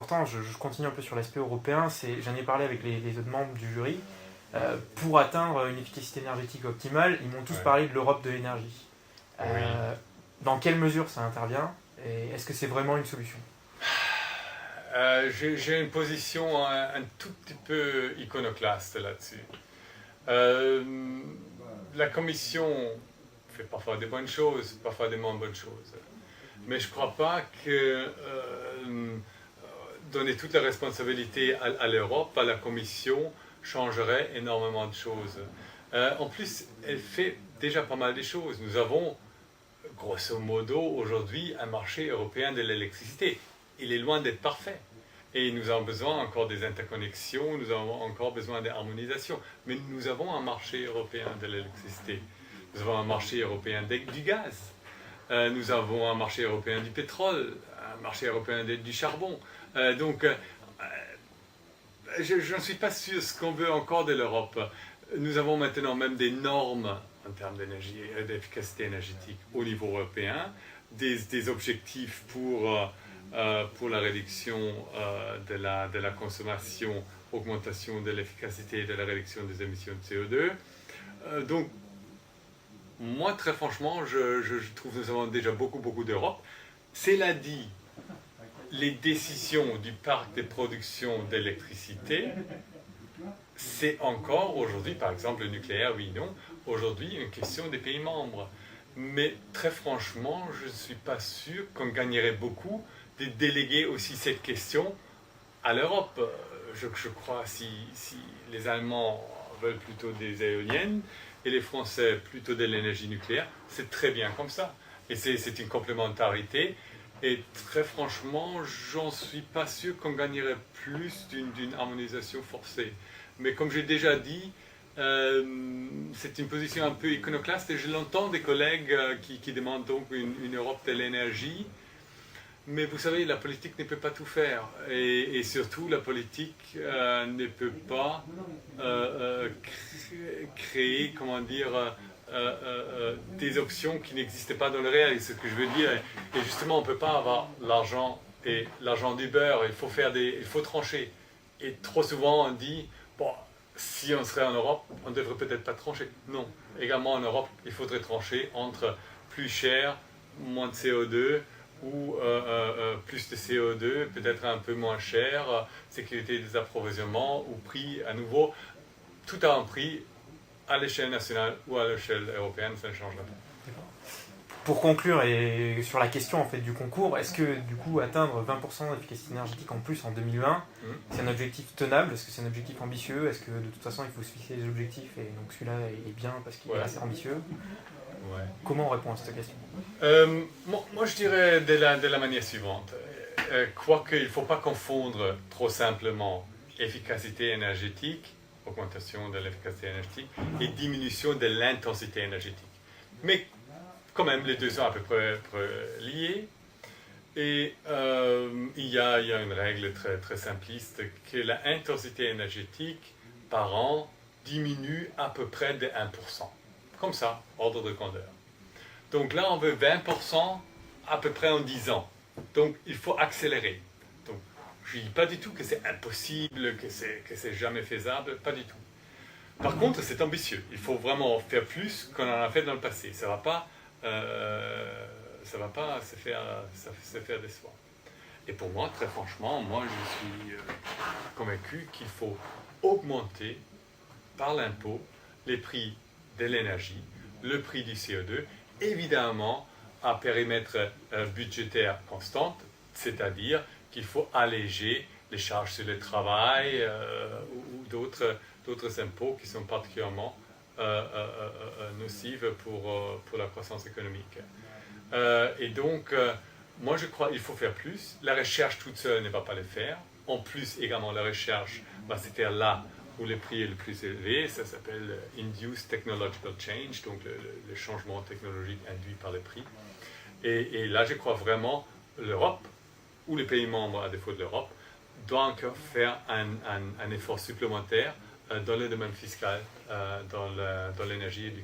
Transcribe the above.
Je continue un peu sur l'aspect européen, j'en ai parlé avec les autres membres du jury. Pour atteindre une efficacité énergétique optimale, ils m'ont tous parlé de l'Europe de l'énergie. Dans quelle mesure ça intervient et est-ce que c'est vraiment une solution? J'ai une position un tout petit peu iconoclaste là-dessus. La Commission fait parfois des bonnes choses, parfois des moins bonnes choses. Mais je ne crois pas que donner toute la responsabilité à l'Europe, à la Commission, changerait énormément de choses. En plus, elle fait déjà pas mal de choses. Nous avons, grosso modo, aujourd'hui, un marché européen de l'électricité. Il est loin d'être parfait. Et nous avons besoin encore des interconnexions, nous avons encore besoin d'harmonisation. Mais nous avons un marché européen de l'électricité. Nous avons un marché européen du gaz. Nous avons un marché européen du pétrole, un marché européen du charbon. Donc, je ne suis pas sûr ce qu'on veut encore de l'Europe. Nous avons maintenant même des normes en termes d'énergie et d'efficacité énergétique au niveau européen, des objectifs pour la réduction de la consommation, augmentation de l'efficacité et de la réduction des émissions de CO2. Donc, moi, très franchement, je trouve que nous avons déjà beaucoup d'Europe. Cela dit, les décisions du parc de production d'électricité, c'est encore aujourd'hui, par exemple le nucléaire, oui, non, aujourd'hui une question des pays membres. Mais très franchement, je ne suis pas sûr qu'on gagnerait beaucoup de déléguer aussi cette question à l'Europe. Je crois si les Allemands veulent plutôt des éoliennes et les Français plutôt de l'énergie nucléaire, c'est très bien comme ça. Et c'est une complémentarité. Et très franchement, j'en suis pas sûr qu'on gagnerait plus d'une harmonisation forcée. Mais comme j'ai déjà dit, c'est une position un peu iconoclaste et je l'entends des collègues qui demandent donc une Europe de l'énergie. Mais vous savez, la politique ne peut pas tout faire. Et surtout, la politique ne peut pas créer, comment dire, des options qui n'existaient pas dans le réel. C'est ce que je veux dire. Et justement, on ne peut pas avoir l'argent et l'argent du beurre. Il faut trancher. Et trop souvent, on dit, bon, si on serait en Europe, on ne devrait peut-être pas trancher. Non. Également en Europe, il faudrait trancher entre plus cher, moins de CO2, ou plus de CO2, peut-être un peu moins cher, sécurité des approvisionnements, ou prix à nouveau. Tout a un prix à l'échelle nationale ou à l'échelle européenne, ça ne changera pas. Pour conclure, et sur la question en fait, du concours, est-ce que du coup atteindre 20% d'efficacité énergétique en plus en 2020, c'est un objectif tenable? Est-ce que c'est un objectif ambitieux? Est-ce que de toute façon il faut se fixer des objectifs et donc celui-là est bien parce qu'il est assez ambitieux? Comment on répond à cette question? Moi je dirais de la manière suivante. Quoique il ne faut pas confondre trop simplement efficacité énergétique, augmentation de l'efficacité énergétique, et diminution de l'intensité énergétique. Mais quand même, les deux sont à peu près liés. Et il y a une règle très simpliste que l'intensité énergétique par an diminue à peu près de 1%. Comme ça, ordre de grandeur. Donc là, on veut 20% à peu près en 10 ans. Donc il faut accélérer. Donc je ne dis pas du tout que c'est impossible, que c'est jamais faisable, pas du tout. Par contre, c'est ambitieux. Il faut vraiment faire plus qu'on en a fait dans le passé. Ça ne va pas se faire de soi. Et pour moi, très franchement, moi je suis convaincu qu'il faut augmenter par l'impôt les prix de l'énergie, le prix du CO2, évidemment à périmètre budgétaire constant, c'est-à-dire qu'il faut alléger les charges sur le travail ou d'autres impôts qui sont particulièrement nocives pour la croissance économique. Et donc, moi je crois qu'il faut faire plus. La recherche toute seule ne va pas le faire. En plus, également, la recherche va se faire là où le prix est le plus élevé. Ça s'appelle Induced Technological Change, donc le changement technologique induit par le prix. Et là, je crois vraiment l'Europe, ou les pays membres à défaut de l'Europe, doivent encore faire un effort supplémentaire dans le domaine fiscal, dans l'énergie et du